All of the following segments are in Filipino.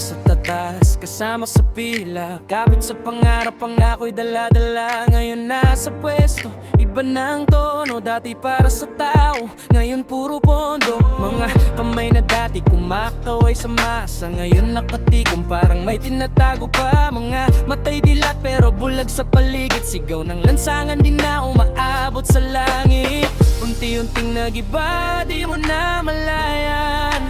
sa tatas, kasama sa pila. Kapit sa pangarap, ang ako'y dala-dala. Ngayon nasa pwesto, iba na ang tono. Dati para sa tao, ngayon puro pondo. Mga kamay na dati kumakaway sa masa, ngayon nakatikom parang may tinatago pa. Mga matay dilat pero bulag sa paligid. Sigaw ng lansangan, di na umaabot sa langit. Unti-unting nagiba, di mo na malayan.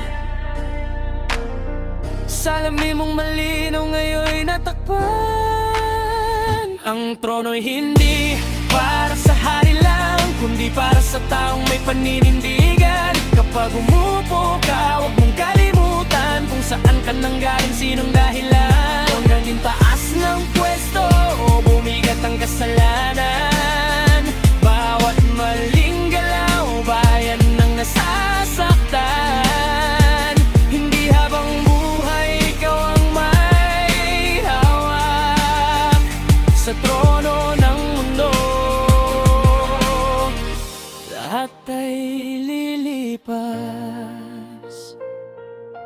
Salamin mong malinaw ngayon'y natakpan. Ang trono'y hindi para sa hari lang, kundi para sa taong may paninindigan. Kapag umupo ka, huwag mong kalimutan kung saan ka nanggaling, sinong dahilan. Kung naging taas ng pwesto o bumigat ang kasalanan, bawat maling galaw, bayan ng nasasaktan. Hindi habang buhay ikaw ang may hawak sa trono ng mundo. Lahat ay lilipas.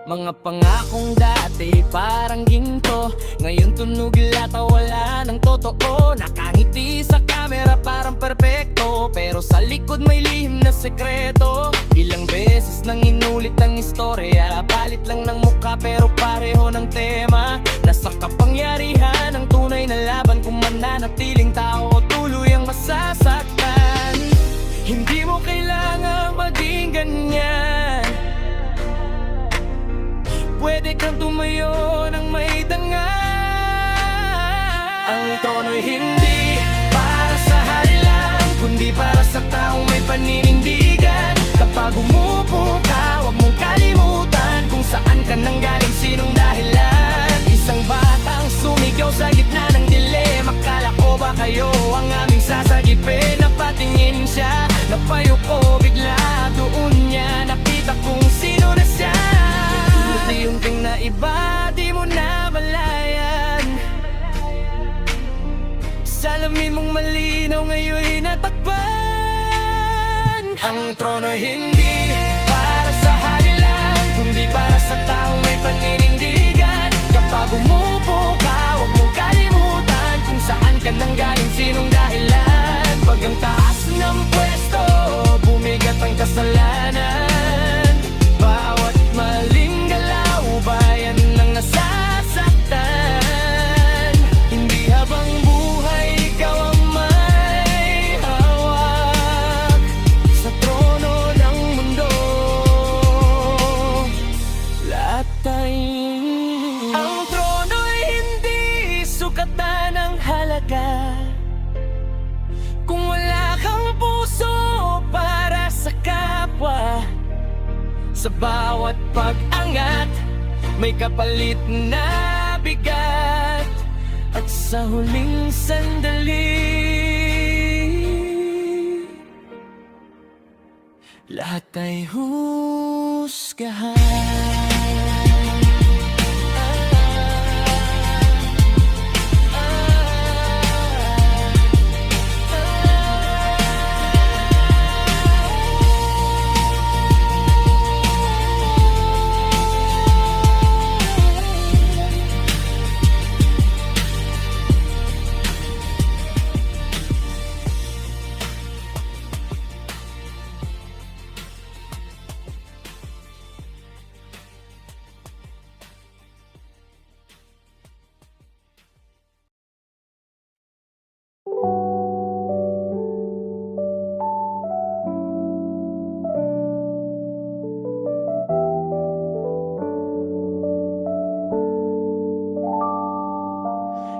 Mga pangakong dati parang ginto, ngayon tunog lata, wala ng totoo. Nakangiti sa camera parang perpekto, pero sa likod may lihim na sekreto. Ilang beses nang inulit ang istorya, palit lang ng mukha pero pareho ng tema. Nasa kapangyarihan ang tunay na laban, kung mananatiling tao o tuluyang masasaktan. Hindi mo kailangang maging ganyan, pwede kang tumayo ng may dangal. Ang trono'y hindi para sa hari lang, kundi para sa taong may paninindigan. Kapag umupo ka, huwag mong kalimutan kung saan ka nanggaling, sinong dahilan. Isang batang sumigaw sa gitna ng dilema, kala ko ba kayo ang aming sasagipin? Napatingin siya, napayuko bigla, doon niya nakita kung sino na siya. Unti-unting na iba, di mo na malayan. Salamin mong malinaw ngayon'y natakpan. Ang trono'y hindi para sa hari lang, kundi para sa taong may paninindigan. Kapag umupo ka, huwag mong kalimutan kung saan ka nanggaling, sinong dahilan. Pag ang taas ng pwesto, bumigat ang kasalanan, bawat maling galaw, bayan ng nasasaktan. Hindi habang buhay ikaw ang may hawak sa trono ng mundo. Lahat ay ang trono'y hindi sukatan ng halaga kung wala kang puso para sa kapwa. Sa bawat pag-angat, may kapalit na bigat. At sa huling sandali, lahat ay husgahan.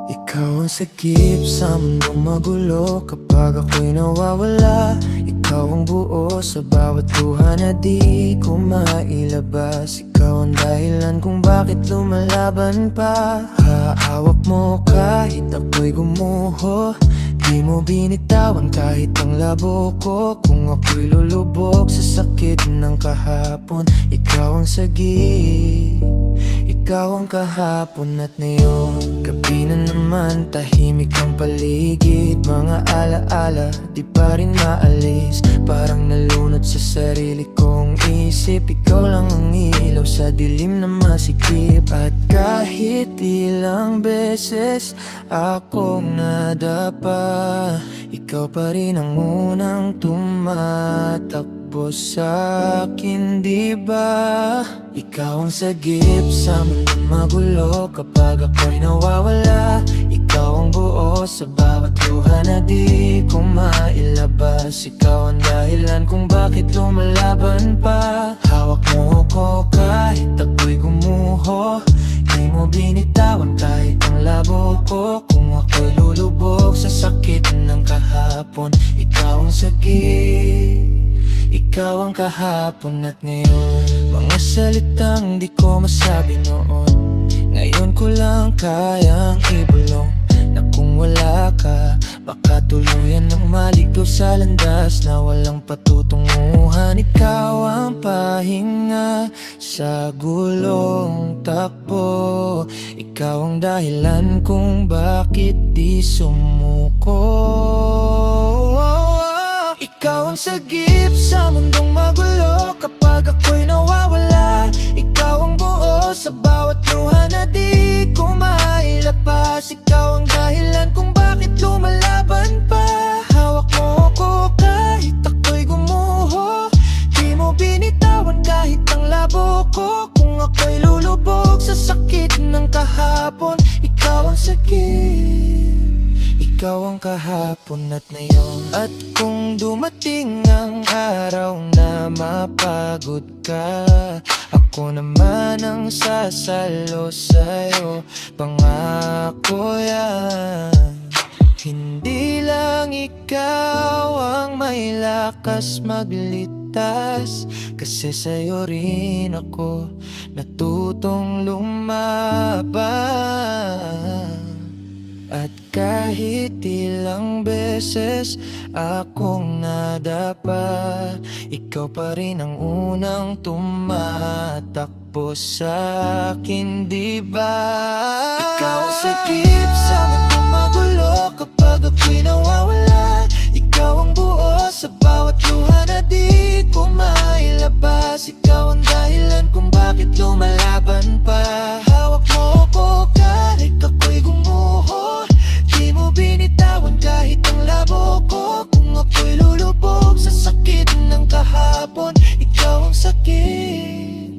Ikaw ang sagip sa mundong magulo. Kapag ako'y nawawala, ikaw ang buo sa bawat luha na di ko mailabas. Ikaw ang dahilan kung bakit lumalaban pa. Haawak mo kahit ako'y gumuho, di mo binitawan kahit ang labo ko. Kung ako'y lulubog sa sakit ng kahapon, ikaw ang sagip, ikaw ang kahapon at ngayon. Gabi na naman naman tahimik ang paligid. Mga alaala di pa rin maalis. Parang nalunod sa sarili kong isip. Ikaw lang ang ilaw sa dilim na masikip. At kahit ilang beses akong nadapa, ikaw pa rin ang unang tumatakbo sa'kin, di ba? Ikaw ang sagip sa mundong magulo kapag ako'y nawawala. Ikaw ang buo sa bawat luha na di ko mailabas. Ikaw ang dahilan kung bakit lumalaban pa. Hawak mo ko kahit ako'y gumuho. Di mo binitawan kahit ang labo ko. Kung ako'y lulubog sa sakit ng kahapon, ikaw ang sakit. Ikaw ang kahapon at ngayon. Mga salitang di ko masabi noon, ngayon ko lang kayang ibulong. Na kung wala ka, baka tuluyan ng maligaw sa landas na walang patutunguhan. Ikaw ang pahinga sa gulong takbo. Ikaw ang dahilan kung bakit di sumuko. Ikaw ang sagip sa mundong magulo kapag ako'y nawawala. Ikaw ang buo sa bawat luha na di ko mailapas. Ikaw ang dahilan kung bakit lumalaban pa. Hawak mo ko kahit ako'y gumuho. Di mo binitawan kahit ang labo ko. Kung ako'y lulubog sa sakit ng kahapon, ikaw ang sakit. Ikaw ang kahapon at ngayon. At kung dumating ang araw na mapagod ka, ako naman ang sasalo sa'yo. Pangako yan. Hindi lang ikaw ang may lakas maglitas, kasi sa'yo rin ako natutong lumaban. At kahit ilang beses akong nadapa, ikaw pa rin ang unang tumatakbo sa'kin, di ba? Ikaw ang sakip sa mundong magulo kapag ako'y nawawala. Ikaw ang buo sa bawat luha na di ko mailabas. Ikaw ang dahilan kung bakit lumalaban pa. Hawak mo ko kahit ako'y gumuho. Di mo binitawan kahit ang labo ko. Kung ako'y lulubog sa sakit ng kahapon, ikaw ang sakit.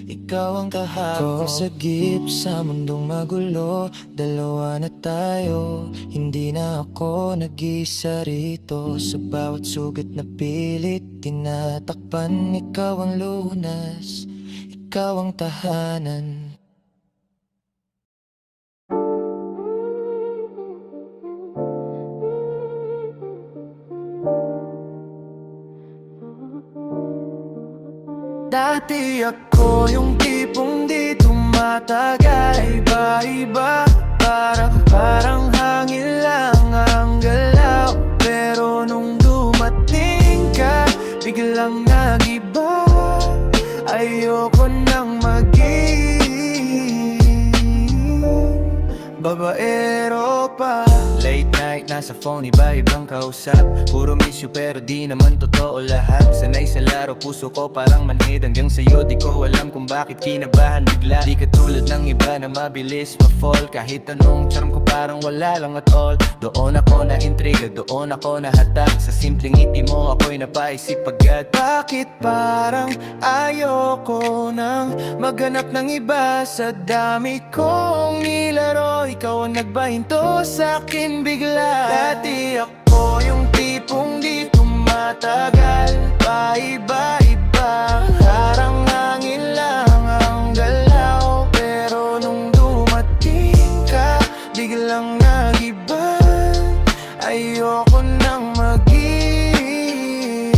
Ikaw ang kahapon. Ikaw ang sagip sa mundong magulo. Dalawa na tayo, hindi na ako nag-isa rito. Sa bawat sugat na pilit tinatakpan, ikaw ang lunas, ikaw ang tahanan. Dati ako yung tipong di tumatagal. Iba-iba, parang hangin lang ang galaw. Pero nung dumating ka, biglang nag-iba. Ayoko nang maging babaero pa. Late night, nasa phone, iba-ibang kausap. Puro miss you pero di naman totoo lahat. Sanay sa laro, puso ko parang manhid. Hanggang sa'yo di ko alam kung bakit kinabahan bigla. Di katulad ng iba na mabilis ma-fall. Kahit anong charm ko parang wala lang at all. Doon ako na intriga, doon ako nahatak. Sa simpleng ngiti mo ako'y napaisip agad. Bakit parang ayoko nang maghanap ng iba. Sa dami kong nilaro, ikaw ang nagbahinto sa'kin bigla. Dati ako yung tipong di tumatagal. Paiba-iba, parang hangin lang ang galaw. Pero nung dumating ka, biglang nag-iba. Ayoko nang maging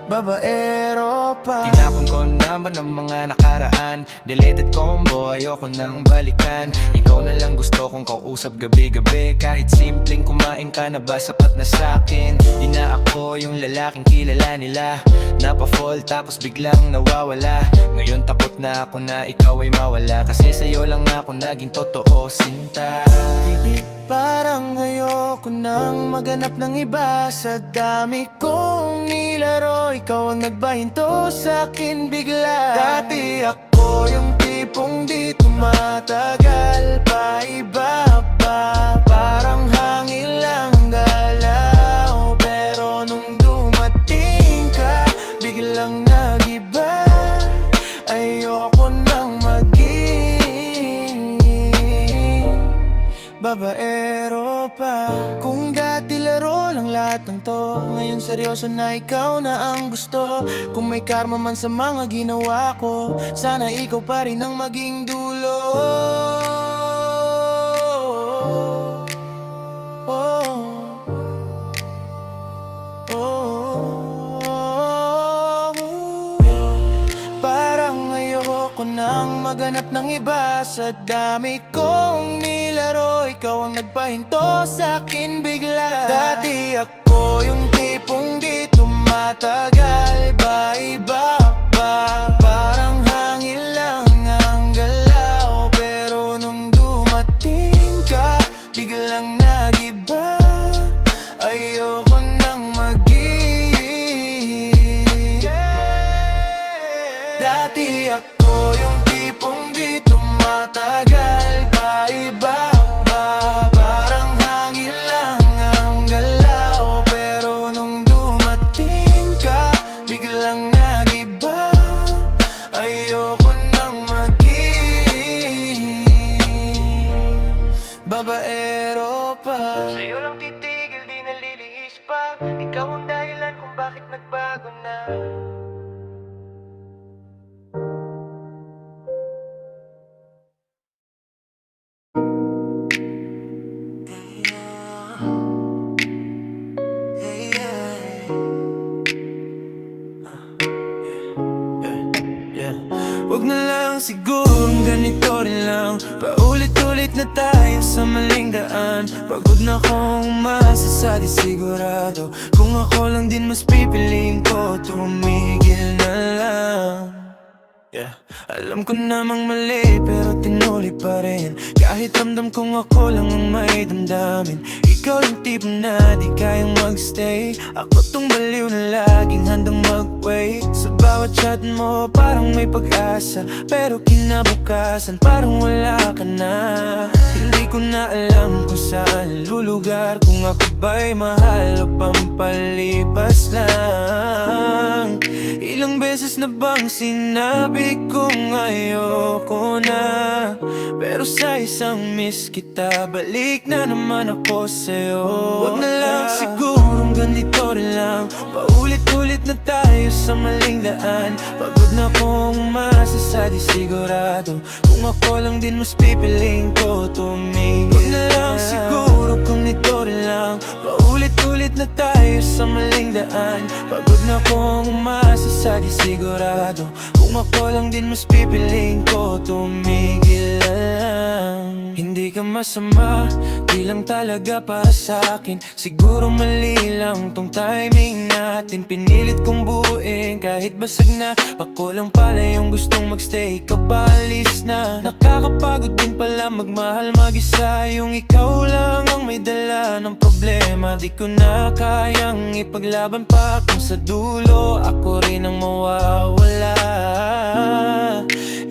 babaero pa. Tinapon ko naman ang mga nakaraan. Deleted combo, ayoko nang balikan. Ikaw na lang gusto ayokong kausap gabi-gabi. Kahit simpleng kumain ka na ba sapat na sa'kin. Di na ako yung lalaking kilala nila, napafall tapos biglang nawawala. Ngayon takot na ako na ikaw ay mawala, kasi sa'yo lang ako naging totoo, sinta. Parang ayoko nang maganap ng iba. Sa dami kong nilaro, ikaw ang nagbahinto sa'kin bigla. Dati ako yung tipong di tumatagal, paiba pa, parang hangin lang galaw. Pero nung dumating ka, biglang nagiba. Ayoko nang maging babaero pa. Kung dati laro lang lahat ng to, ngayon seryoso na ikaw na ang gusto. Kung may karma man sa mga ginawa ko, sana ikaw pa rin ang maging dulo. Parang ayoko nang maganap ng iba. Sa dami kong nilaro, ikaw ang nagpahinto sa'kin bigla. Dati ako yung tipong di tumatagal, iba pa, parang hangin lang ang galaw. Pero nung dumating ka, biglang nagiba. Ayoko nang maging dati ako yung tipong di tumatagal, iba pa, parang hangin lang ang galaw. Pero nung dumating ka, biglang nagiba. Ayoko nang maging babaero pa. Sa'yo lang titigil, di nalilihis pa. Ikaw ang dahilan kung bakit nagbago na. Huwag na lang sigurong ganito rin lang, paulit-ulit na tayo sa maling daan. Pagod na akong umasa sa di sigurado, kung ako lang din mas pipiliin ko, tumigil na lang. Alam ko namang mali pero tinuloy pa rin, kahit ramdam kong ako lang ang may damdamin. Ikaw yung tipo na di kayang magstay, ako tong baliw na laging handang mag-wait. Sa bawat chat mo parang may pag-asa, pero kinabukasan parang wala ka na. Hindi ko na alam kung saan lulugar, kung ako ba'y mahal o pampalipas lang. Ilang beses na bang sinabi kong ayoko na, pero sa isang miss kita, balik na naman ako sa'yo. Huwag na lang sigurong ganito rin lang, paulit-ulit na tayo sa maling daan. Pagod na akong umasa sa di sigurado, kung ako lang din mas pipiliin ko tumigil. Huwag na lang siguro kung ito rin lang, paulit-ulit na tayo sa maling daan. Pagod na akong umasa sa di sigurado, kung ako lang din mas pipiliin ko tumigil na lang. Hindi ka masama, di lang talaga para sa'kin. Siguro mali lang tong timing natin, pinilit kong buuin kahit basag na. Ako lang pala yung gustong magstay, ikaw paalis na. Nakakapagod din pala magmahal mag-isa, yung ikaw lang ang may dala ng problema. Di ko na kayang ipaglaban pa kung sa dulo ako rin ang mawawala.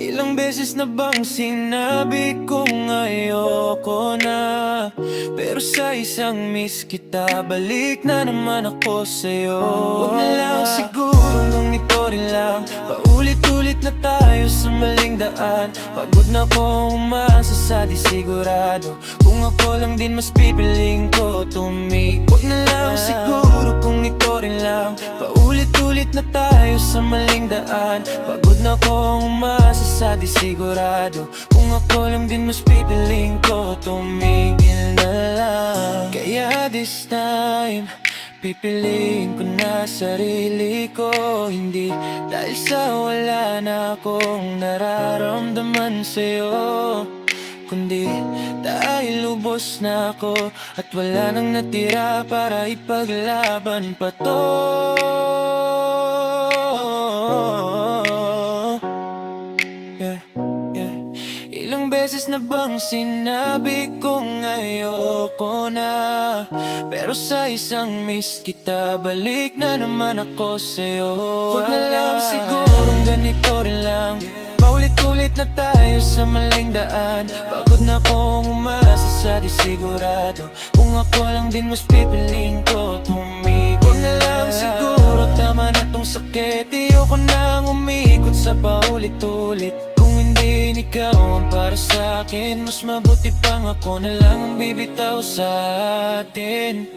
Ilang beses na bang sinabi kong ayoko na, pero sa isang miss kita, balik na naman ako sa'yo. Huwag na lang siguro nung ito rin lang, paulit-ulit na tayo sa maling daan. Pagod na akong umasa sa di sigurado, kung ako lang din mas pipiliin ko tumigil. Huwag na lang siguro kung ito rin lang, paulit-ulit na tayo sa maling daan. Pagod na akong umasa sa di sigurado, kung ako lang din mas pipiliin ko tumigil na lang. Kaya this time, pipiliin ko na sarili ko, hindi dahil sa wala na akong nararamdaman sa'yo, kundi dahil lubos na ako at wala nang natira para ipaglaban pa to. Yeah, yeah. Ilang beses na bang sinabi kong ayoko na, pero sa isang miss kita, balik na naman ako sa'yo. Huwag na lang sigurong ganito rin lang, paulit-ulit na tayo sa maling daan. Pagod na akong umasa sa di sigurado, kung ako lang din mas pipiliin ko tumigil. Huwag na lang siguro, tama na tong sakit. Ayoko nang umikot sa paulit-ulit. Kung hindi ikaw ang para sa akin, mas mabuti pang ako na lang ang bibitaw sa atin.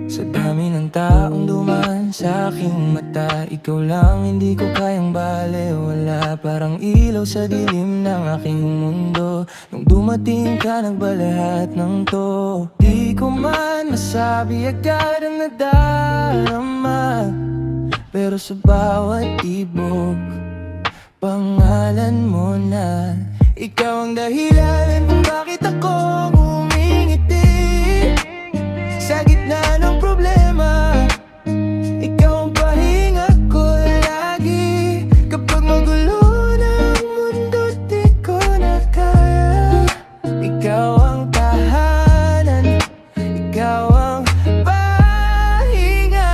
Sa dami ng taong dumaan sa aking mata, ikaw lang hindi ko kayang balewala. Parang ilaw sa dilim ng aking mundo. Nung dumating ka, nagba lahat ng to. Di ko man masabi agad ang nadarama, pero sa bawat tibok, pangalan mo na. Ikaw ang dahilan kung bakit ako umingiti sa gitna ng problema. Ikaw ang pahinga ko lagi. Kapag magulo na ang mundo, di ko na kaya. Ikaw ang tahanan, ikaw ang pahinga.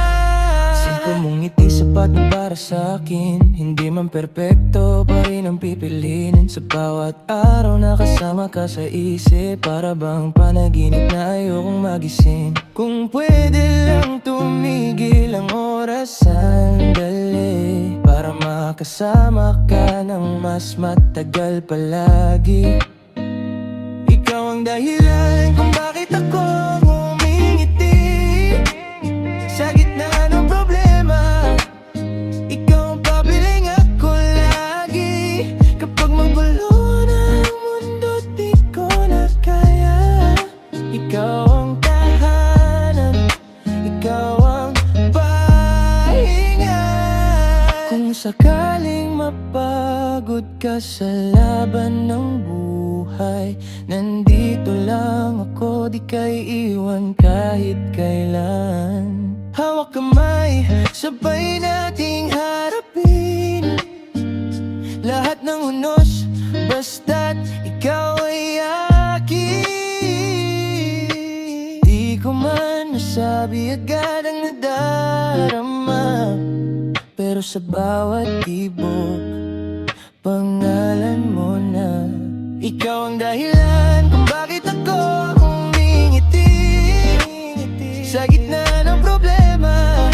Simple mong ngiti sapat na para sa akin. Hindi man perpekto, pa rin ang pipiliin. Sa bawat araw na kasama ka sa isip, para bang panaginip na ayokong magising. Kung pwede lang tumigil ang oras sandali, para makasama ka ng mas matagal palagi. Ikaw ang dahilan kung bakit ako umingiti sa gitna ng problema. Ikaw ang papiling ako lagi. Kapag magulo na ang mundo, di ko na kaya. Ikaw ang tahanan, ikaw ang pahinga. Kung sakaling mapagod ka sa laban ng buhay, nandito lang ako, di ka iiwan kahit kailan. Hawak kamay, sabay nating harapin lahat ng unos, basta't ikaw ay akin. Di ko man masabi agad ang nadarama, pero sa bawat tibok, pangalan mo na. Ikaw ang dahilan kung bakit ako umingiti sa gitna ng problema.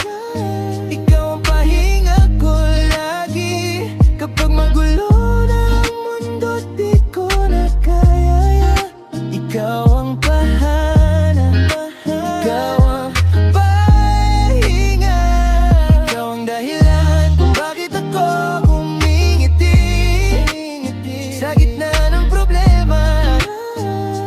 Ikaw ang pahinga ko lagi. Kapag magulo na ang mundo, di ko na kaya. Ikaw ang tahanan, ikaw ang pahinga. Ikaw ang dahilan kung bakit ako umingiti sa gitna ng problema.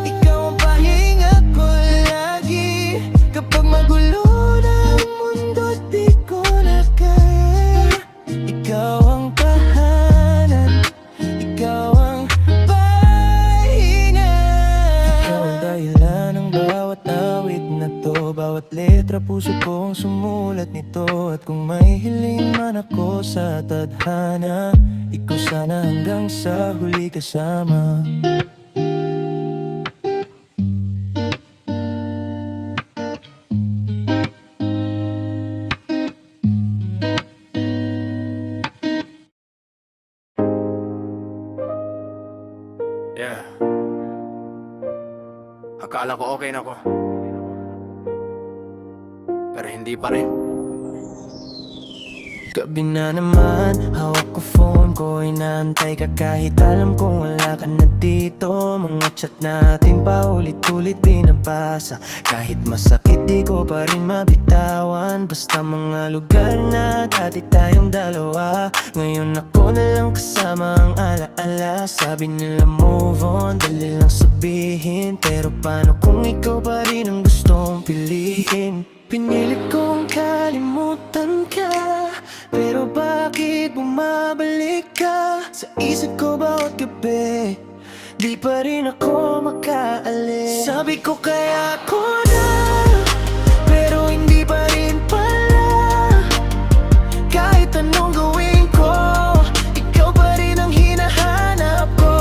Ikaw ang pahinga ko lagi. Kapag magulo na ang mundo, di ko na kaya. Ikaw ang tahanan, ikaw ang pahinga. Ikaw ang dahilan ng bawat awit na to, bawat letra puso kong sumulat nito. At kung may hiling man ako sa tadhana, ikaw sana hanggang sa huli kasama. Yeah. Akala ko okay na ako, pero hindi pa rin. Gabi na naman, hawak ko phone ko, inaantay ka kahit alam kong wala ka na dito. Mga chat natin paulit-ulit binabasa, kahit masakit di ko pa rin mabitawan. Basta mga lugar na dati tayong dalawa, ngayon ako na lang kasama ang alaala. Sabi nila move on, dali lang sabihin, pero paano kung ikaw pa rin ang gustong piliin? Pinilit kong kalimutan ka, pero bakit bumabalik ka? Sa isip ko bawat gabi, di pa rin ako makaalis. Sabi ko kaya ako na, pero hindi pa rin pala. Kahit anong gawin ko, ikaw pa rin ang hinahanap ko.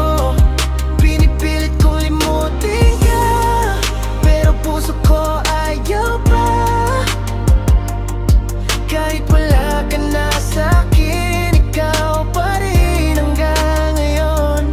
Pinipilit ko limutin ka, pero puso ko ayaw pa. Kahit wala ka na sa'kin, ikaw pa rin hanggang ngayon.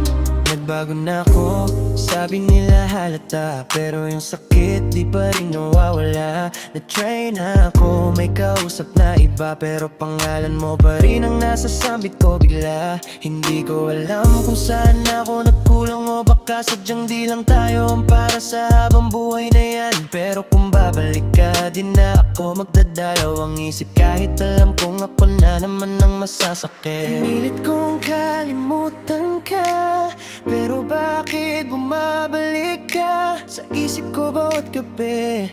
Nagbago na ako, sabi nila halata, pero yung sakit di pa rin nawawala. Na-try na ako, may kausap na iba, pero pangalan mo pa rin ang nasa sambit ko bigla. Hindi ko alam kung saan ako nagkulang o baka sadyang di lang tayo ang para sa habang buhay na yan. Pero kung babalik ka, di na ako magdadalaw ang isip, kahit alam kong ako na naman ang masasakit. Pinilit kong kalimutan ka, pero bakit bumabalik ka? Sa isip ko bawat gabi,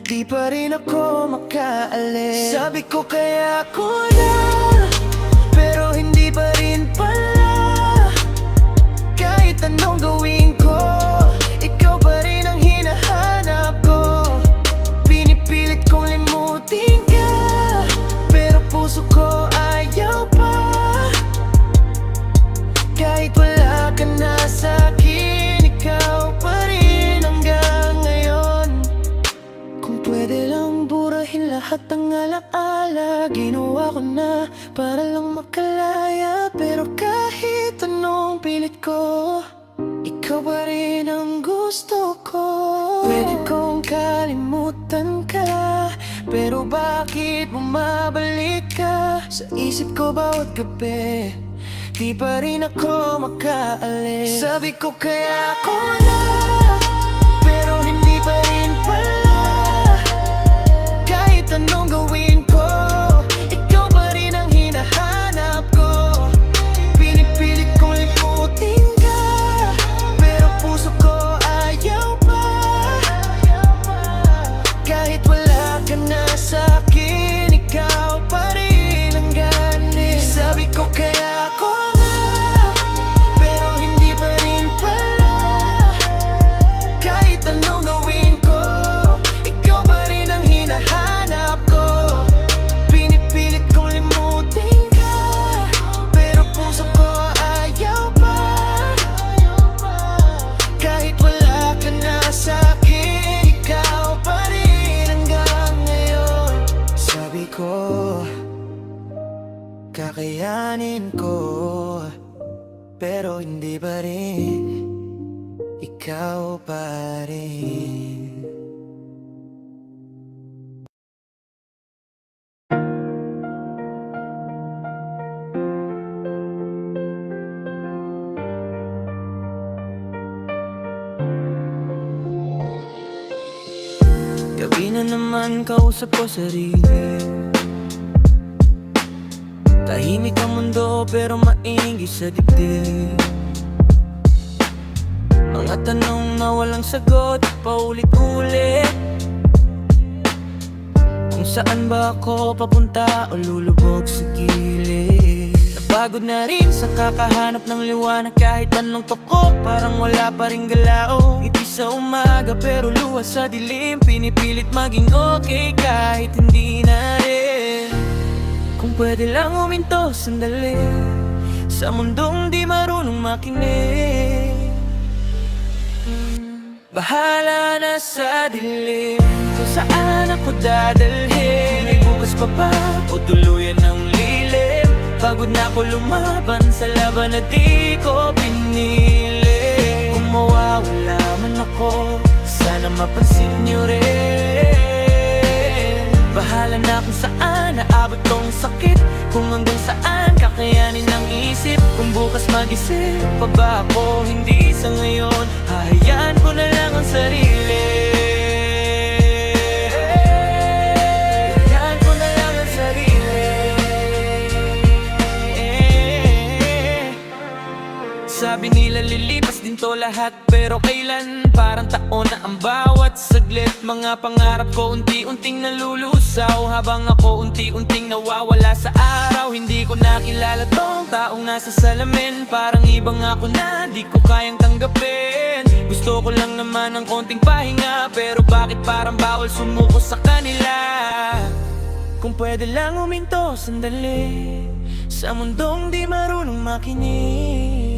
di pa rin ako makaalis. Sabi ko kaya ako na, pero hindi pa rin pala. Kahit anong gawin ko, ikaw pa rin ang hinahanap ko. Pinipilit kong limutin ka, pero puso ko ayaw pa. Kahit wala ka na sa'kin, ikaw pa rin hanggang ngayon. Kung pwede lang burahin lahat ng alaala, ginawa ko na para lang makalaya. Pero kahit anong pilit ko, ikaw pa rin ang gusto ko. Pwede kong kalimutan ka, pero bakit bumabalik ka? Sa isip ko bawat gabi, di pa rin ako makaalis. Sabi ko kaya ako na, pero hindi pa rin pala. Kahit anong gawin ko, ikaw pa rin ang hinahanap ko. Pinipilit kong limutin ka, pero puso ko ayaw pa. Kahit wala ka na sa'kin, ikaw pa rin ang ganit. Sabi ko kaya ako na, pero hindi pa rin pala. Kahit anong gawin ko, ikaw pa rin ang hinahanap ko. Pinipilit kong limutin ka, pero puso ko ayaw pa. Kahit wala ka na sa'kin, ikaw pa rin hanggang ngayon. Sabi ko, kakayanin ko, pero hindi pa rin, ikaw pa rin. Gabi na naman, kausap ko sarili. Tahimik ang mundo pero maingi sa dibdib. Mga tanong na walang sagot, paulit-ulit. Kung saan ba ako papunta o lulubog sa gilid. Napagod na rin sa kakahanap ng liwanag, kahit anong toko, parang wala pa ring galao. Ngiti sa umaga pero luha sa dilim, pinipilit maging okay kahit hindi na rin. Kung pwede lang huminto sandali sa mundong di marunong makinig. Bahala na sa dilim kung saan ako dadalhin. May bukas pa ba o tuluyan ng lilim? Pagod na ako lumaban sa laban na di ko pinili. Kung mawawala man ako, sana mapansin niyo rin. Bahala na kung saan naabot tong sakit. Kung hanggang saan kakayanin ng isip, kung bukas mag-isip pa ba ako, hindi sa ngayon, hahayaan ko na lang ang sarili. Hahayaan ko na lang ang sarili. Sabi nila lilipas din to lahat, pero kailan? Parang taon na ang bawat saglit. Mga pangarap ko unti-unting nalulusaw, habang ako unti-unting nawawala sa araw. Hindi ko nakilala tong taong nasa salamin, parang ibang ako na di ko kayang tanggapin. Gusto ko lang naman ng konting pahinga, pero bakit parang bawal sumuko sa kanila? Kung pwede lang huminto sandali sa mundong di marunong makinig.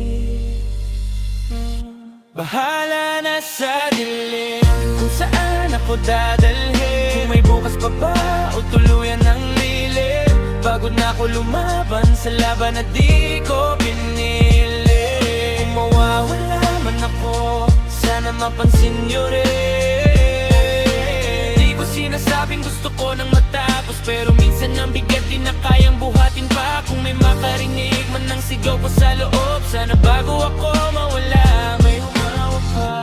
Bahala na sa dilim kung saan ako dadalhin, kung may bukas pa ba o tuluyan ng lilim. Pagod na ako lumaban sa laban na di ko pinili. Kung mawawala man ako, sana mapansin nyo rin. Di ko sinasabing gusto ko nang matapos, pero minsan ang bigat di na kayang buhatin pa. Kung may makarinig man ng sigaw ko sa loob, sana bago ako mawala may humawak pa.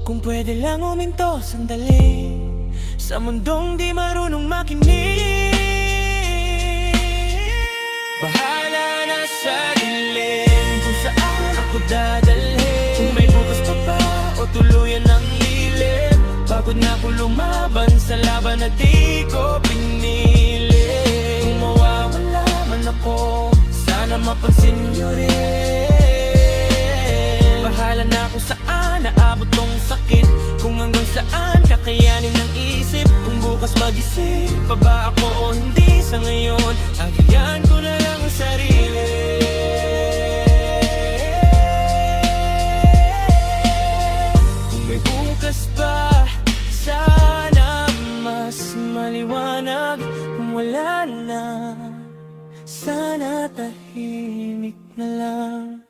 Kung pwede lang huminto sandali sa mundong di marunong makinig. Bahala na sa dilim kung saan ako dadalhin, kung may bukas pa ba o tuluyan ng lilim. Pagod na ako lumaban sa laban na di ko pinili. Kung mawawala man ako, sana mapansin nyo rin. Bahala na kung saan naabot tong sakit, kung hanggang saan kakayanin ng isip. Kung bukas mag-isip pa ba ako o hindi sa ngayon, hahayaan ko na lang ang sarili. Kung may bukas pa, sana mas maliwanag. Kung wala na, sana tahimik na lang.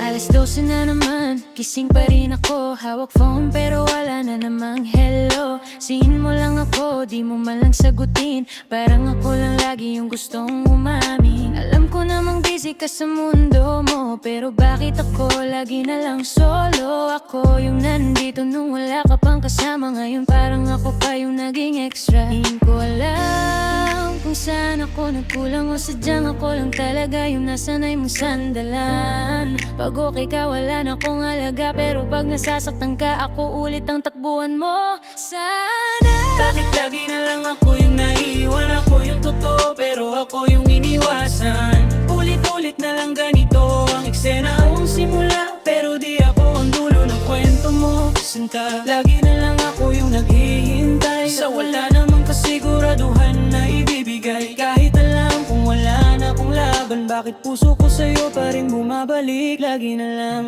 Alas 12 na naman, gising pa rin ako. Hawak phone pero wala na namang hello. Siin mo lang ako, di mo man lang sagutin. Parang ako lang lagi yung gustong umamin. Alam ko namang busy ka sa mundo mo, pero bakit ako lagi na lang solo? Ako yung nandito nung wala ka pang kasama. Ngayon parang ako pa yung naging extra. Hindi ko alam kung saan ako nagkulang, o sadyang ako lang talaga yung nasanay mong sandalan. Pag okay ka, wala na akong alaga, pero pag nasasaktan ka, ako ulit ang takbuhan mo. Sana bakit lagi na lang ako yung naiiwan? Ako yung totoo, pero ako yung iniwasan. Ulit-ulit na lang ganito ang eksena. Akong simula, pero di ako ang dulo ng kwento mo. Sinta, lagi na lang ako yung naghihintay sa wala namang kasiguraduhan na ibibigay. Kahit alam kung wala na akong laban, bakit puso ko sa'yo pa rin bumabalik? Lagi na lang.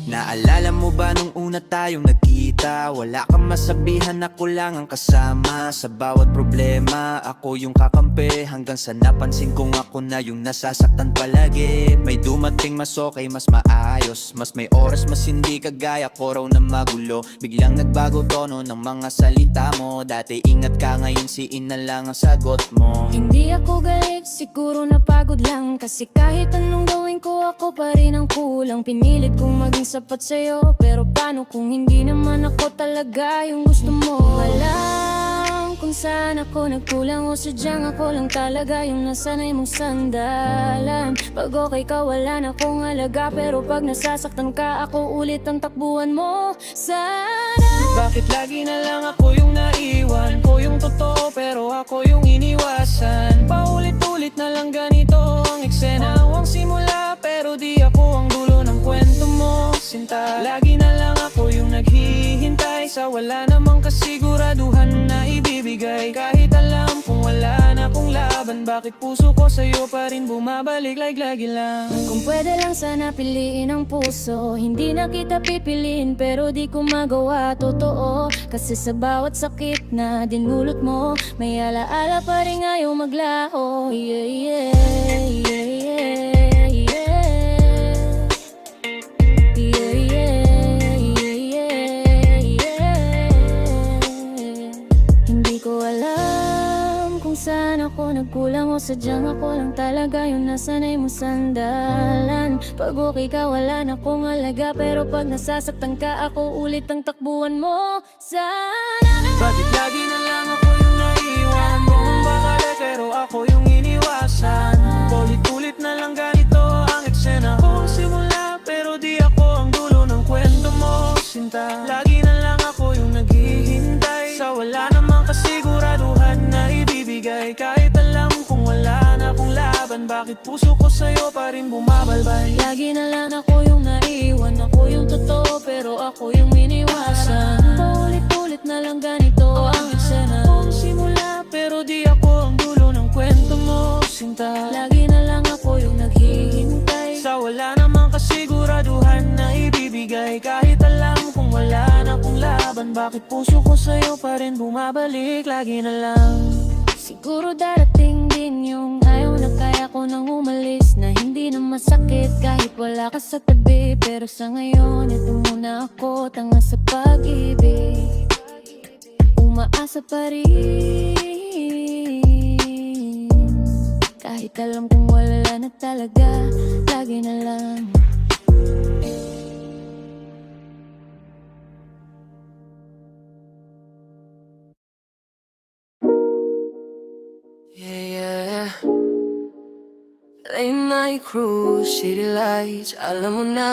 Naalala mo ba nung una tayong nagkita? Wala kang masabihan, ako lang ang kasama. Sa bawat problema, ako yung kakampi. Hanggang sa napansin kong ako na yung nasasaktan palagi. May dumating mas okay, mas maayos, mas may oras, mas hindi kagaya ko raw na magulo. Biglang nagbago tono ng mga salita mo. Dati ingat ka, ngayon siin na lang ang sagot mo. hindi ako galit, siguro napagod lang. Kasi kahit anong gawin ko, ako pa rin ang kulang. Pinilit kong maging sapat sa'yo, pero paano kung hindi naman ako talaga yung gusto mo? Alam kung saan ako nagkulang, o sadyang ako lang talaga yung nasanay mong sandalan. Pag okay ka, wala na akong alaga, pero pag nasasaktan ka, ako ulit ang takbuhan mo. Sana Bakit lagi na lang ako yung naiwan? Ko yung totoo, pero ako yung iniwasan. Paulit-ulit na lang ganito ang eksena. Ang simula, pero di ako ang dulo ng kwento mo. Sinta, lagi na lang ako yung naghihintay sa wala namang kasiguraduhan na ibibigay. Kahit alam kung wala na akong laban, bakit puso ko sa'yo pa rin bumabalik like lagi lang. Kung pwede lang sana piliin ang puso, hindi na kita pipiliin pero di ko magawa, totoo. Kasi sa bawat sakit na dinulot mo, may alaala pa rin ayaw maglaho. Yeah, yeah, yeah, yeah, yeah. Yeah, yeah, yeah, yeah. Hindi ko alam kung saan ako nagkulang o sadyang ako lang talaga yung nasanay mo sandalan. Pag okay ka wala na akong alaga, pero pag nasasaktan ka ako ulit ang takbuhan mo. Sana Bakit lagi na lang ako yung naiwan? Buong bakala pero ako yung iniwasan. Ulit-ulit na lang ganito ang eksena. Kung simula pero di ako ang dulo ng kwento mo, sinta. Lagi na lang ako yung naghihintay sa wala namang kasiguraduhan na ibibigay. Kahit alam kung wala na akong laban, bakit puso ko sa'yo pa rin bumabalbay? lagi na lang ako yung naiwan, ako yung totoo pero ako yung iniwasan. Paulit-ulit na lang ganito ang eksena. Kung simula pero di ako ang dulo ng kwento mo, sinta. Lagi na lang ako yung naghihintay Sa wala namang kasiguraduhan na ibibigay. Kahit alam kung wala na akong laban, bakit puso ko sa'yo pa rin bumabalik lagi na lang. Siguro darating din yung ayaw na kaya ko nang umalis, na hindi na masakit kahit wala ka sa tabi. Pero sa ngayon, ito muna ako, tanga sa pag-ibig, umaasa pa rin. Kahit alam kong wala na talaga, lagi na lang. Yeah, yeah. Late night cruise, city lights, alam mo na.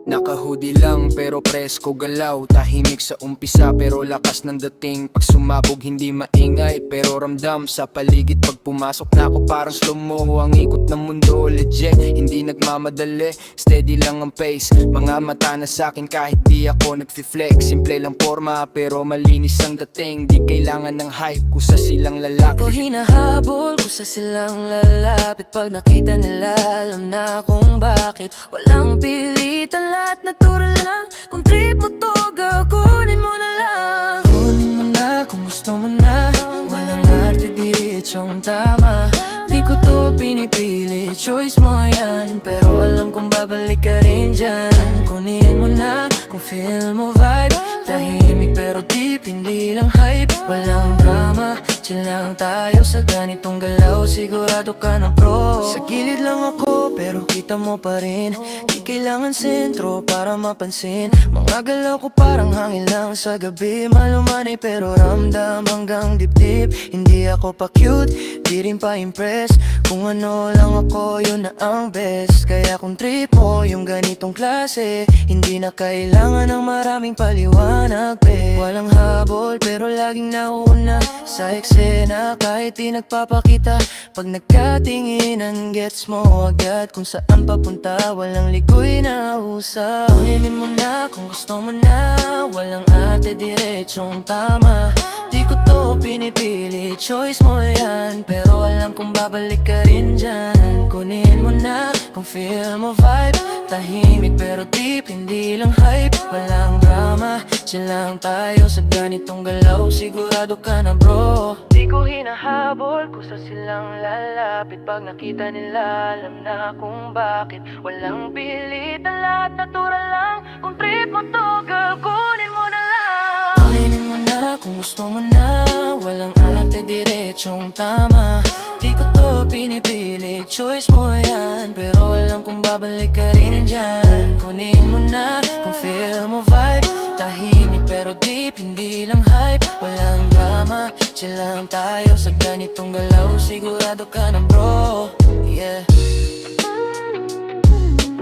Naka-hoodie lang pero presko galaw. Tahimik sa umpisa pero lakas ng dating. Pag sumabog hindi maingay pero ramdam sa paligid. Pag pumasok na ako parang slow mo ang ikot ng mundo. Legit, hindi nagmamadali, steady lang ang pace. Mga mata na sa'kin kahit di ako nagfi-flex. Simple lang forma pero malinis ang dating. Di kailangan ng hype kusa silang lalaki. Ako hinahabol kung sa silang lalapit. Pag nakita nila alam na kung bakit. Walang pilitan, lahat natural lang. Kung trip mo to, girl, kunin mo na lang. Kunin mo na kung gusto mo na. Walang arte, diretsong tama. Di ko to pinipili, choice mo yan. Pero alam kong babalik ka rin dyan. Kunin mo na kung feel mo vibe. Tahimik pero deep, hindi lang hype. Walang drama, chill lang tayo sa ganitong galaw. Sigurado ka na pro. Sa gilid lang ako pero kita mo pa rin. Di kailangan sentro para mapansin. Mga galaw ko parang hangin lang sa gabi. Malumanay pero ramdam hanggang dibdib. Hindi ako pa cute, di rin pa impress. Kung ano lang ako, yun na ang best. Kaya kung trip mo yung ganitong klase, hindi na kailangan ng maraming paliwanag, pe. Walang habol pero laging nauuna sa eksena. Kahit di nagpapakita, pag nagkatinginan gets mo agad kung saan papunta. Walang ligoy na usap. Kunin mo na kung gusto mo na. Walang ate, diretsong tama. Di ko to pinipili, choice mo yan. Pero alam kong babalik ka rin dyan. Kunin mo na kung feel mo vibe. Tahimik pero deep, hindi lang hype. Walang drama, chill lang tayo sa ganitong galaw. Sigurado ka na bro. Di ko hinahabol kung sa silang lalapit. Pag nakita nila alam na kung bakit. Walang pilitan, lahat natural lang. Kung trip mo to, girl, kunin mo na lang. Kunin mo na kung gusto mo na. Walang arte, diretsong tama. Di ko to pinipili, choice mo yan. Pero alam kong babalik ka rin dyan. Kunin mo na kung feel mo vibe. Tahimik pero deep, hindi lang hype. Walang drama, chill lang tayo sa ganitong galaw. Sigurado ka na bro, yeah.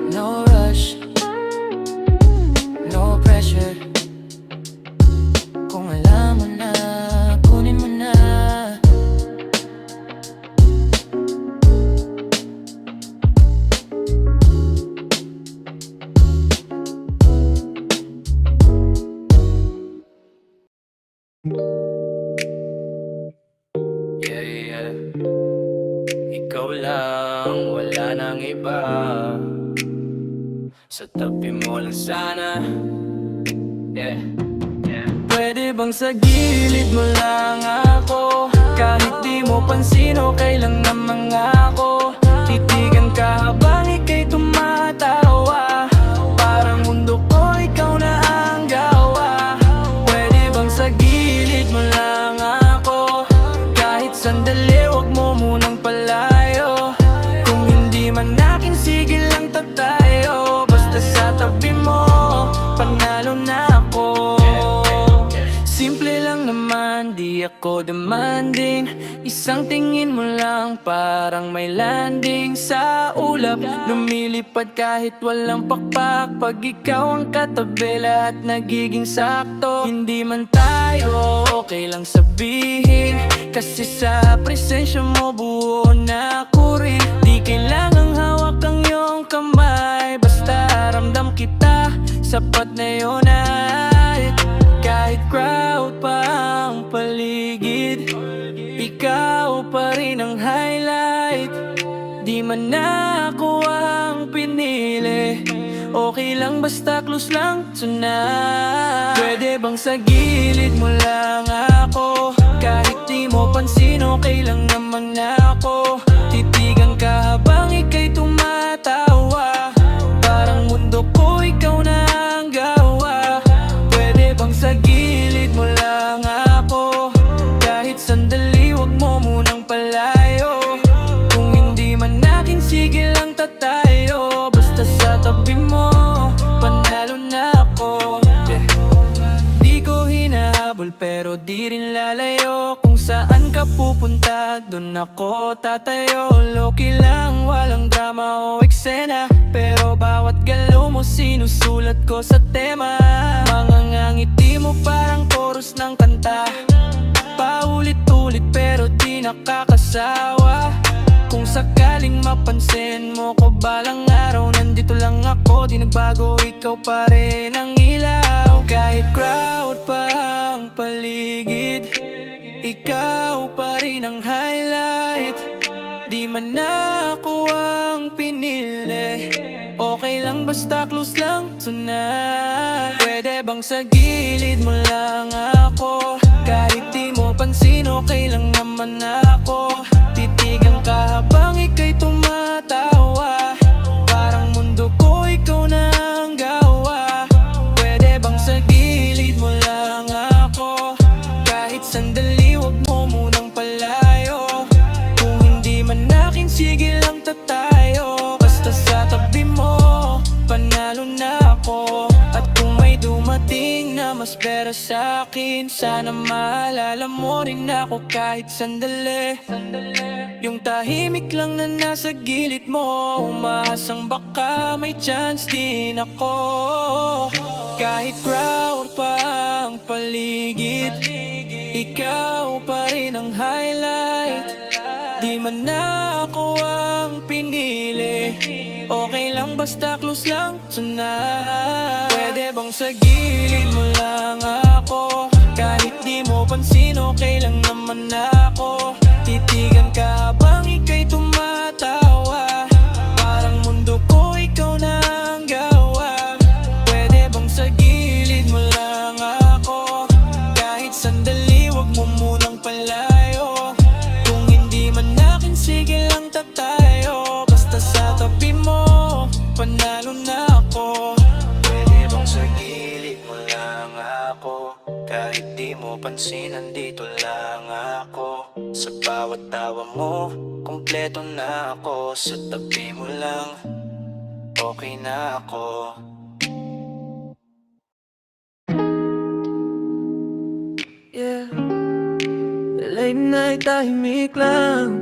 No rush, no pressure. Kung alam mo na, kunin mo na. Sa tabi mo lang sana. Yeah. Pwede bang sa gilid mo lang ako? Kahit di mo pansin, okay lang naman ako. Titigan ka habang ika'y tumatawa. Parang mundo ko, ikaw na ang gawa. Pwede bang sa gilid mo lang ako? Kahit sandali, wag mo munang palayo. Kung hindi man akin, sige lang tayo. Basta sa tabi mo, panalo na ako. Simple lang naman, di ako demanding. Isang tingin mo lang, parang may landing sa ulap. Lumilipad kahit walang pakpak. Pag ikaw ang katabi, lahat nagiging sakto. Hindi man tayo, okay lang sabihin. Kasi sa presensya mo, buo na ako rin. Di kailangang hawak ang iyong kamay. Basta ramdam kita, sapat na yun ay. Kahit crowd pa ang paligid, ikaw pa rin ang highlight. Di man ako ang pinili, okay lang basta close lang tonight. Pwede bang sa gilid mo lang ako? Kahit di mo pansin, okay lang naman ako. Titigan ka habang ika'y tumatawa. Parang mundo ko, ikaw na ang gawa. Pwede bang sa gilid mo lang ako? Kahit sandali, wag mo munang palayo. Kung hindi man akin, sige lang tayo. Basta sa tabi mo, panalo na ako. Di ko hinahabol pero di rin lalayo. Kung saan ka pupunta, dun ako tatayo. Low-key lang, walang drama o eksena. Pero bawat galaw mo sinusulat ko sa tema. Mga ngangiti mo parang chorus ng kanta. Paulit-ulit pero di nakakasawa. Kung sakaling mapansin mo ko balang araw, nandito lang ako, di nagbago, ikaw pa rin ang ilaw. Kahit crowd pa ang paligid, ikaw pa rin ang highlight. Di man ako ang pinili, okay lang basta close lang tonight. Pwede bang sa gilid mo lang ako? Kahit di mo pansin, okay lang naman ako. Titigan ka habang ika'y tumatawa. Parang mundo ko, ikaw na ang gawa. Pwede bang sa gilid mo lang ako? Kahit sandali, wag mo munang palayo. Kung hindi man akin, sige lang tayo. Basta sa tabi mo, panalo na ako. At kung may dumating na mas pera sa'kin, sana maalala mo rin ako kahit sandali. Yung tahimik lang na nasa gilid mo, umaasang baka may chance din ako. Kahit crowd pa ang paligid, ikaw pa rin ang highlight. Di man ako ang pinili, okay lang basta close lang tonight. Pwede bang sa gilid mo lang ako? Kahit di mo pansin, okay lang naman ako. Titigan ka habang ika'y tumatawa. Parang mundo ko, ikaw na ang gawa. Pwede bang sa gilid mo lang ako? Kahit sandali, wag mo munang palayo. Kung hindi man akin, sige lang tayo. Basta sa tabi mo, panalo na ako. Pwede bang sa gilid mo lang ako? Kahit di mo pansin, nandito lang ako. Sa bawat tawa mo, kompleto na ako. Sa tabi mo lang, okay na ako. Yeah, late night tahimik lang.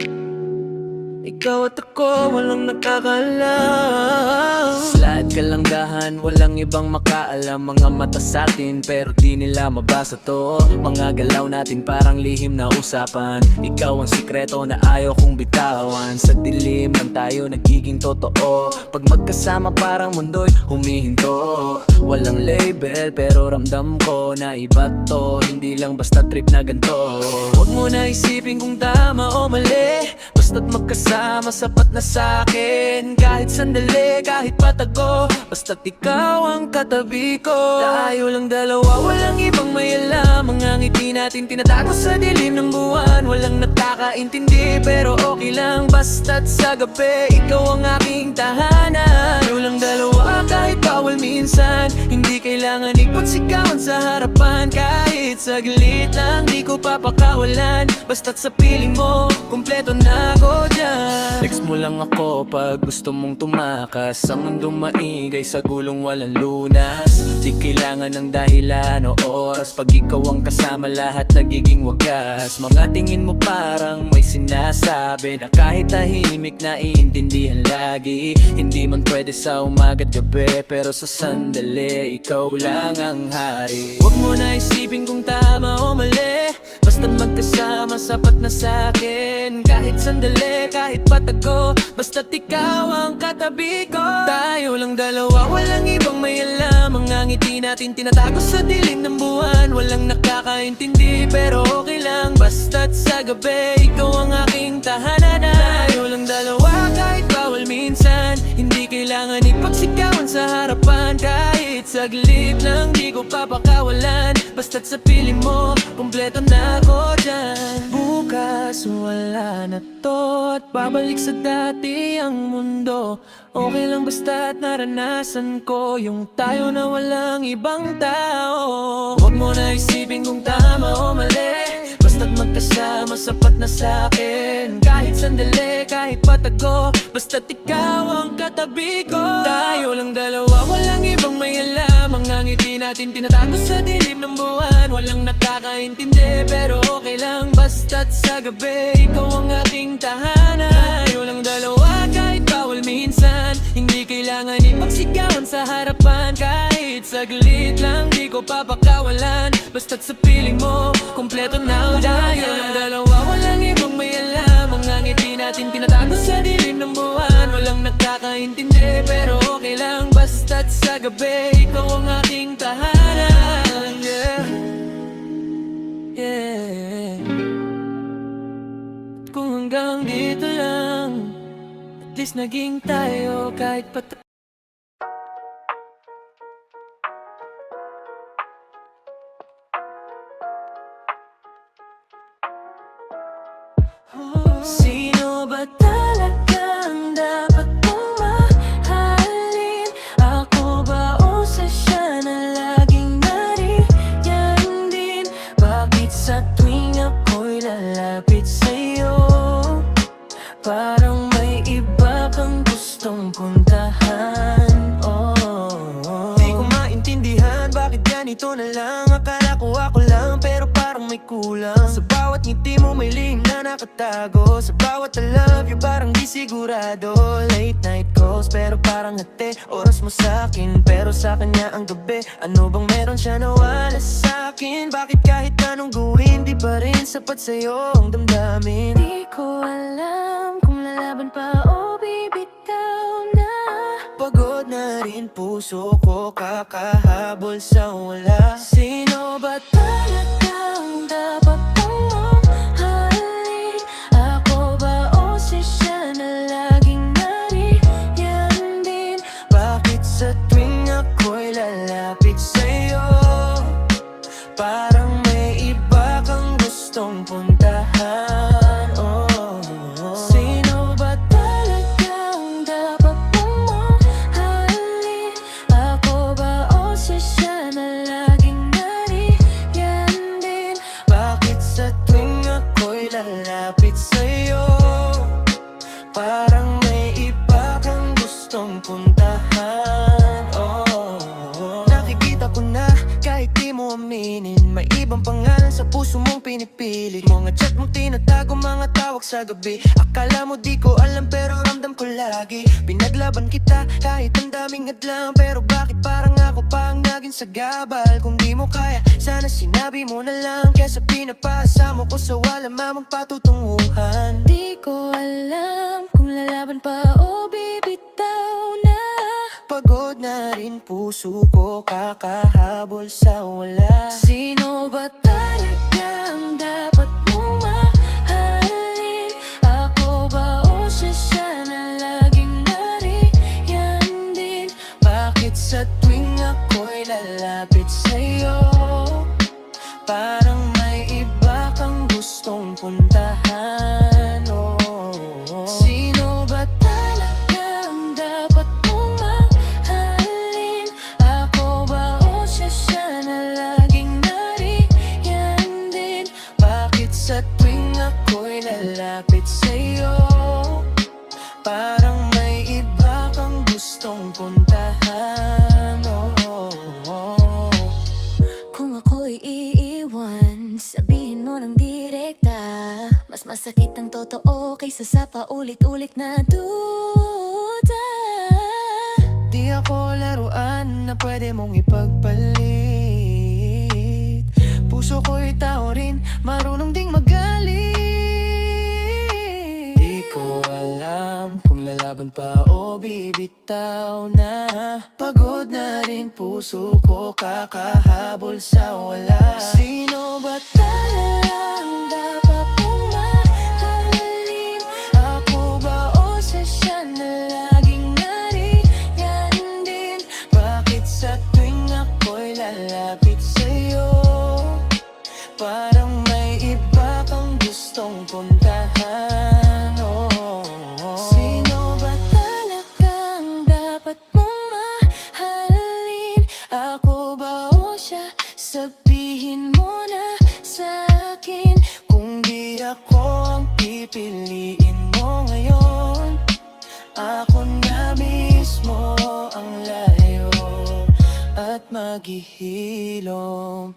Ikaw at ako, walang nakakaalam. Slide ka lang dahan, walang ibang makaalam. Mga mata sa'tin, pero di nila mabasa to. Mga galaw natin parang lihim na usapan. Ikaw ang sikreto na ayaw kong bitawan. Sa dilim lang tayo nagiging totoo. Pag magkasama parang mundo'y humihinto. Walang label, pero ramdam ko na iba to. Hindi lang basta trip na ganito. Huwag mo na isipin kung tama o mali. Basta't magkasama sapat na sa'kin. Kahit sandali, kahit patago, basta't ikaw ang katabi ko. Tayo lang dalawa, walang ibang may alam. Mga ngiti natin tinatago sa dilim ng buwan. Walang nakakaintindi pero okay lang, basta't sa gabi ikaw ang aking tahanan. Tayo lang dalawa kahit bawal minsan. Hindi kailangan ipagsigawan sa harapan. Kahit saglit lang di ko papakawalan. Basta't sa piling mo, kumpleto na ako dyan. Text mo lang ako pag gusto mong tumakas. Sa mundong maingay, sa gulong walang lunas. Di kailangan ng dahilan o oras. Pag ikaw ang kasama, lahat nagiging wagas. Mga tingin mo parang may sinasabi na kahit tahimik na iintindihan lagi. Hindi man pwede sa umaga't gabi, pero sa sandali, ikaw lang ang hari. Huwag mo na isipin kung tama o mali. Basta't magkasama, sapat na sa'kin. Kahit sandali, kahit patago, basta't ikaw ang katabi ko. Tayo lang dalawa, walang ibang may alam. Mga ngiti natin tinatago sa dilim ng buwan. Walang nakakaintindi pero okay lang, basta't sa gabi ikaw ang aking tahanan. Tayo lang dalawa kahit bawal minsan. Hindi kailangan ipagsigawan sa harapan. Kahit saglit lang di ko papakawalan. Basta't sa piling mo, kumpleto na ako dyan. Bukas wala na to at babalik sa dati ang mundo. Okay lang basta't naranasan ko yung tayo na walang ibang tao. Huwag mo na isipin kung tama o mali. Basta't magkasama, sapat na sa'kin. Kahit sandali, kahit patago, basta't ikaw ang katabi ko. Tayo lang dalawa, walang ibang may alam. Mga ngiti natin tinatago sa dilim ng buwan. Walang nakakaintindi pero okay lang, basta't sa gabi ikaw ang aking tahanan. Tayo lang dalawa kahit bawal minsan. Hindi kailangan ipagsigawan sa harapan. Kahit saglit lang di ko papakawalan. Basta't sa piling mo, kumpleto na ako. Tayo lang dalawa, walang ibang may alam. Mga ngiti natin tinatago sa dilim ng buwan. Walang nakakaintindi pero okay lang, basta't sa gabi ikaw ang aking tahanan. Yeah, yeah. At kung hanggang dito lang, at least naging tayo kahit pat Sino ba talagang dapat mong mahalin? Ako ba o sa siya na laging nariyan din? Bakit sa tuwing ako'y lalapit sa'yo, parang may iba kang gustong puntahan? Di ko maintindihan bakit ganito na lang. Akala ko ako lang pero parang may kulang. Sa bawat ngiti mo may lihim na nakatago. Sa bawat I love you parang di sigurado. Late night calls pero parang hati. Oras mo sa'kin pero sa kanya ang gabi. Ano bang meron siya na wala sa'kin? Bakit kahit anong gawin di pa rin sapat sa'yo ang damdamin? Di ko alam kung lalaban pa o bibitaw na. Pagod na rin puso ko kakahabol sa wala. Sino ba talagang dapat mong mahalin? Ako ba o si siya na laging nariyan din? Bakit sa tuwing ako'y lalapit sa'yo, parang may iba kang gustong puntahan? Sino ba talagang dapat mong mahalin? Ako ba o si siya na laging nariyan din? Bakit sa tuwing ako'y lalapit sa'yo, parang may iba kang gustong puntahan? Nakikita ko na kahit di mo aminin, may ibang pangalan sa puso mong pinipilit. Mga chat mong tinatago, mga tawag sa gabi. Akala mo di ko alam pero ramdam ko lagi. Pinaglaban kita kahit ang daming hadlang. Pero bakit parang ako pa ang naging sagabal? Kung di mo kaya, sana sinabi mo na lang. Kesa pinapasa mo ko sa wala mamang patutunguhan. Di ko alam kung lalaban pa o bibitaw na. Pagod na rin puso ko kakahabol sa wala. Sino ba talagang dapat mong mahalin? Ako ba Parang may iba kang gustong puntahan, oh. Sino ba talaga ang dapat mong mahalin? Ako ba o siya na laging nariyan din? Bakit sa tuwing ako'y lalapit sa'yo, parang may iba kang gustong puntahan, oh. Kung ako'y iiwan, sabihin mo ng direkta. Mas masakit ang totoo kaysa sa paulit-ulit na duda. Di ako laruan na pwede mong ipagpalit. Puso ko'y tao rin, marunong ding magalit. Di ko alam kung lalaban pa o bibitaw na. Pagod na rin puso ko, kakahabol sa wala. Sino ba talaga ang dapat mong mahalin? Ako ba o siya na laging nariyan din? Bakit sa tuwing ako'y lalapit sa'yo, parang may iba kang gustong puntahan, oh. Sino ba talaga ang dapat mong mahalin? Ako ba o siya? Sabihin mo na sa'kin. Kung di ako ang pipiliin mo ngayon, ako na mismo ang layo at maghihilom.